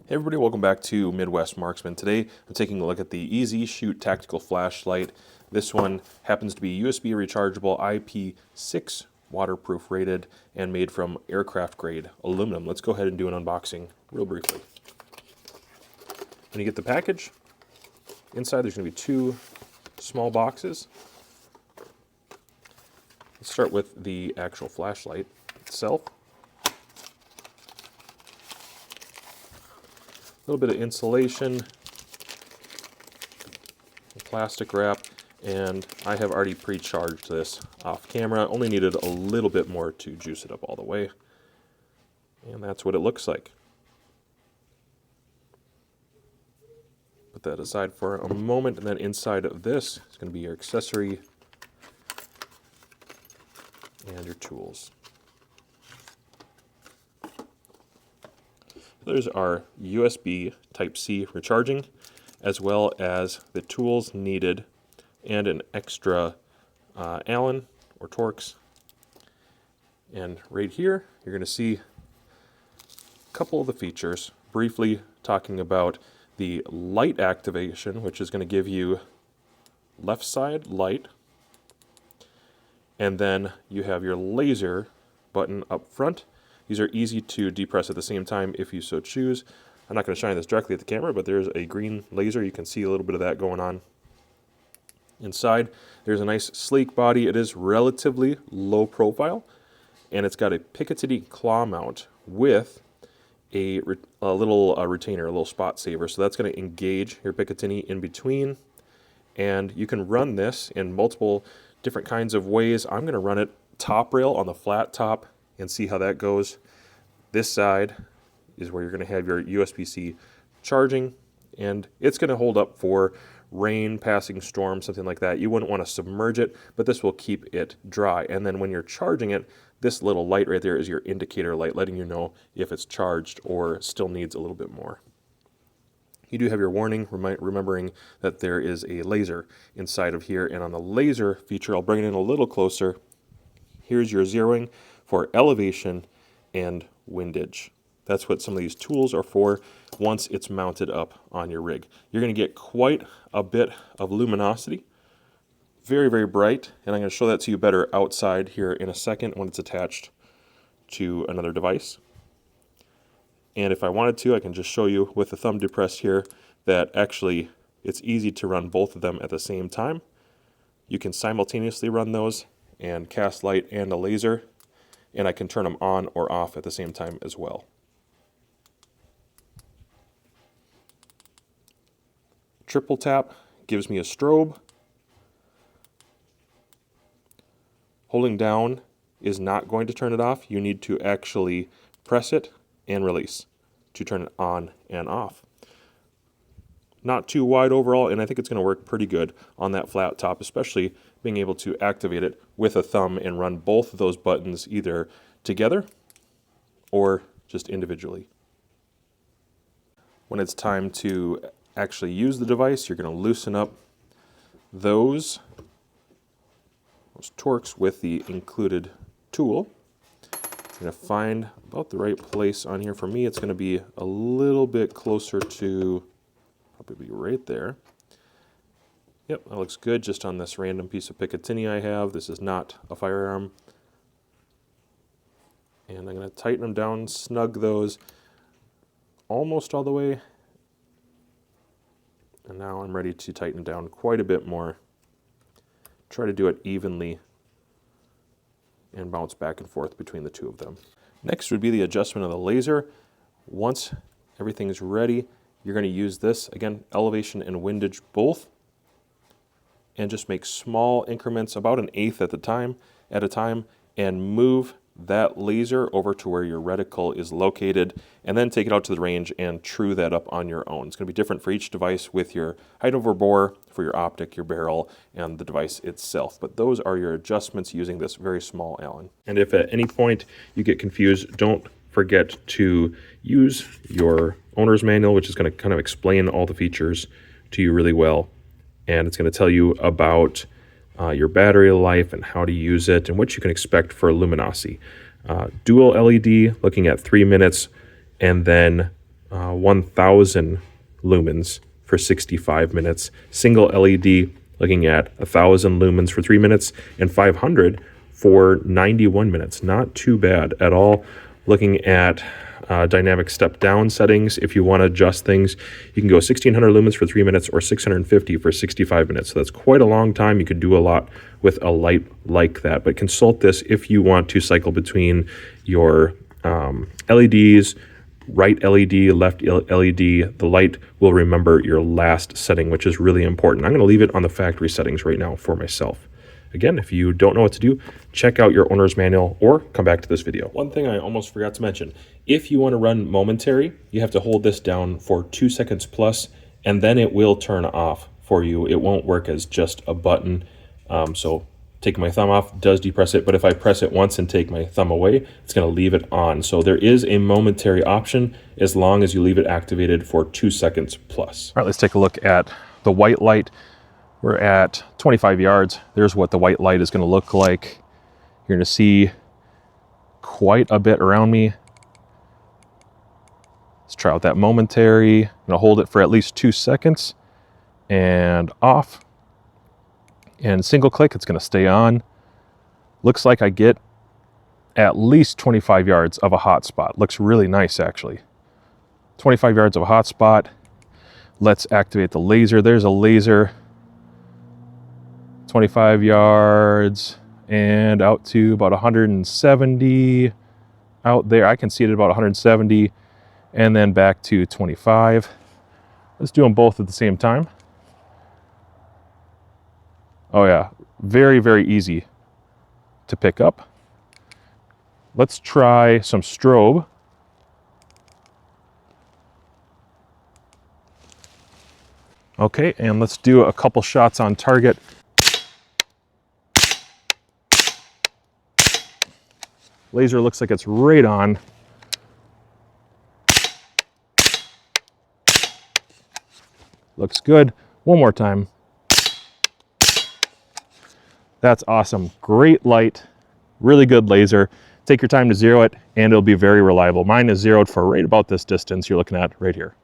Hey everybody, welcome back to Midwest Marksman. Today I'm taking a look at the EZshoot tactical flashlight. This one happens to be USB rechargeable, IP6 waterproof rated, and made from aircraft grade aluminum. Let's go ahead and do an unboxing real briefly. When you get the package, inside there's going to be two small boxes. Let's start with the actual flashlight itself. A little bit of insulation, plastic wrap, and I have already pre-charged this off camera. Only needed a little bit more to juice it up all the way. And that's what it looks like. Put that aside for a moment, and then inside of this is going to be your accessory and your tools. There's our USB Type-C recharging, as well as the tools needed and an extra Allen or Torx. And right here, you're going to see a couple of the features, briefly talking about the light activation, which is going to give you left side light, and then you have your laser button up front. These are easy to depress at the same time if you so choose. I'm not going to shine this directly at the camera, but there's a green laser. You can see a little bit of that going on. Inside, there's a nice sleek body. It is relatively low profile, and it's got a Picatinny claw mount with a little retainer, a little spot saver. So that's going to engage your Picatinny in between, and you can run this in multiple different kinds of ways. I'm going to run it top rail on the flat top and see how that goes. This side is where you're going to have your USB-C charging, and it's going to hold up for rain, passing storm, something like that. You wouldn't want to submerge it, but this will keep it dry. And then when you're charging it, this little light right there is your indicator light, letting you know if it's charged or still needs a little bit more. You do have your warning, remembering that there is a laser inside of here. And on the laser feature, I'll bring it in a little closer. Here's your zeroing for elevation and windage. That's what some of these tools are for once it's mounted up on your rig. You're going to get quite a bit of luminosity, very, very bright, and I'm going to show that to you better outside here in a second when it's attached to another device. And if I wanted to, I can just show you with the thumb depressed here that actually it's easy to run both of them at the same time. You can simultaneously run those and cast light and a laser, and I can turn them on or off at the same time as well. Triple tap gives me a strobe. Holding down is not going to turn it off. You need to actually press it and release to turn it on and off. Not too wide overall, and I think it's going to work pretty good on that flat top, especially being able to activate it with a thumb and run both of those buttons either together or just individually. When it's time to actually use the device, you're going to loosen up those Torx with the included tool. I'm going to find about the right place on here. For me, it's going to be a little bit closer to probably right there. Yep, that looks good just on this random piece of Picatinny I have. This is not a firearm. And I'm going to tighten them down, snug those almost all the way. And now I'm ready to tighten down quite a bit more. Try to do it evenly and bounce back and forth between the two of them. Next would be the adjustment of the laser. Once everything's ready, you're going to use this, again, elevation and windage both, and just make small increments, about an eighth at a time, and move that laser over to where your reticle is located, and then take it out to the range and true that up on your own. It's going to be different for each device with your height over bore, for your optic, your barrel, and the device itself. But those are your adjustments using this very small Allen. And if at any point you get confused, don't forget to use your owner's manual, which is going to kind of explain all the features to you really well. And it's going to tell you about your battery life and how to use it and what you can expect for luminosity. Dual LED, looking at 3 minutes, and then 1000 lumens for 65 minutes. Single LED looking at 1000 lumens for 3 minutes and 500 for 91 minutes. Not too bad at all. Looking at dynamic step down settings, if you want to adjust things, you can go 1600 lumens for 3 minutes or 650 for 65 minutes. So that's quite a long time. You could do a lot with a light like that, but consult this if you want to cycle between your LEDs, right LED, left LED. The light will remember your last setting, which is really important. I'm going to leave it on the factory settings right now for myself. Again, if you don't know what to do, check out your owner's manual or come back to this video. One thing I almost forgot to mention, if you want to run momentary, you have to hold this down for 2 seconds plus, and then it will turn off for you. It won't work as just a button. So taking my thumb off does depress it, but if I press it once and take my thumb away, it's going to leave it on. So there is a momentary option as long as you leave it activated for 2 seconds plus. All right, let's take a look at the white light. We're at 25 yards. There's what the white light is going to look like. You're going to see quite a bit around me. Let's try out that momentary. I'm going to hold it for at least 2 seconds and off. And single click, it's going to stay on. Looks like I get at least 25 yards of a hot spot. Looks really nice, actually. 25 yards of a hot spot. Let's activate the laser. There's a laser. 25 yards and out to about 170 out there. I can see it at about 170 and then back to 25. Let's do them both at the same time. Oh yeah, very, very easy to pick up. Let's try some strobe. Okay, and let's do a couple shots on target. Laser looks like it's right on. Looks good. One more time. That's awesome. Great light. Really good laser. Take your time to zero it and it'll be very reliable. Mine is zeroed for right about this distance you're looking at right here.